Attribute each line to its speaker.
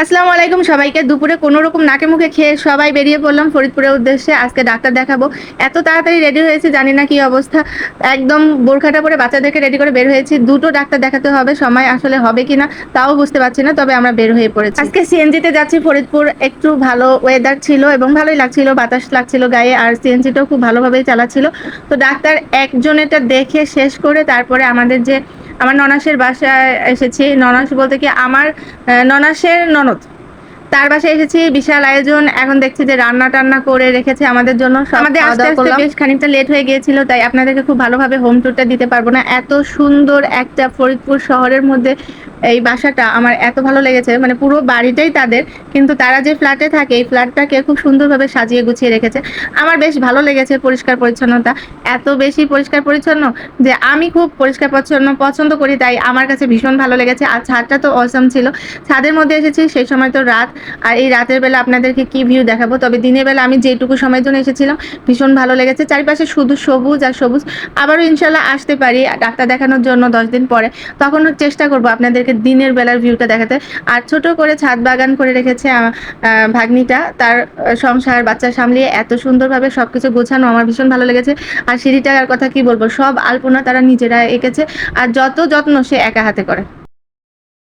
Speaker 1: আসসালামু আলাইকুম সবাইকে। দুপুরে কোনো রকম নাকে মুখে খেয়ে সবাই বেরিয়ে পড়লাম ফরিদপুরের উদ্দেশ্যে। আজকে ডাক্তার দেখাবো। এত তাড়াতাড়ি রেডি হয়েছি জানি না কি অবস্থা। একদম বোরখাটা পরে বাচ্চাদেরকে রেডি করে বের হয়েছি। ২ টো ডাক্তার দেখাতে হবে। সময় আসলে হবে কিনা তাও বুঝতে পারছি না। তবে আমরা বের হয়ে পড়েছি। আজকে সিএনজিতে যাচ্ছি ফরিদপুর। একটু ভালো ওয়েদার ছিল এবং ভালোই লাগছিল। বাতাস লাগছিল গায়ে আর সিএনজিটাও খুব ভালোভাবেই চালাচ্ছিল। তো ডাক্তার একজনেরটা দেখে শেষ করে তারপরে আমার ননাসের বাসায় এসেছি। ননাস বলতে কি আমার ননাসের ননদ। তার বাসায় এসেছি, বিশাল আয়োজন। এখন দেখছি যে রান্না-টান্না করে রেখেছে আমাদের জন্য। আমাদের আসতে, আসতে বেশ খানিকটা লেট হয়ে গিয়েছিল। তাই আপনাদেরকে খুব ভালোভাবে হোম ট্যুরটা দিতে পারবো না। এত সুন্দর একটা ফরিদপুর শহরের মধ্যে এই বাসাটা আমার এত ভালো লেগেছে। মানে পুরো বাড়িটাই তাদের। কিন্তু তারা যে ফ্ল্যাটে থাকে এই ফ্ল্যাটটাকে খুব সুন্দরভাবে সাজিয়ে গুছিয়ে রেখেছে। আমার বেশ ভালো লেগেছে পরিষ্কার-পরিচ্ছন্নতা। এত বেশি পরিষ্কার-পরিচ্ছন্ন যে আমি খুব পরিষ্কার-পরিচ্ছন্ন পছন্দ করি, তাই আমার কাছে ভীষণ ভালো লেগেছে। আর ছাদটা তো অসাম ছিল। ছাদের মধ্যে এসেছি, সেই সময় তো রাত। আর এই রাতের বেলা আপনাদেরকে কি ভিউ দেখাবো। তবে দিনের বেলা আমি যেটুকু সময়ের জন্য এসেছিলাম ভীষণ ভালো লেগেছে। চারিপাশে শুধু সবুজ আর সবুজ। আবারও ইনশাল্লাহ আসতে পারি ডাক্তার দেখানোর জন্য ১০ দিন পরে। তখন চেষ্টা করব আপনাদেরকে দিনের বেলার ভিউটা দেখাতে। আর ছোট করে ছাদ বাগান করে রেখেছে ভাগ্নিটা। তার সংসার বাচ্চা সামলিয়ে এত সুন্দরভাবে সবকিছু গোছানো আমার ভীষণ ভালো লেগেছে। আর সিঁড়িটার কথা কি বলবো, সব আলপনা তারা নিজেরা এঁকেছে। আর যত যত্ন সে একা হাতে করে।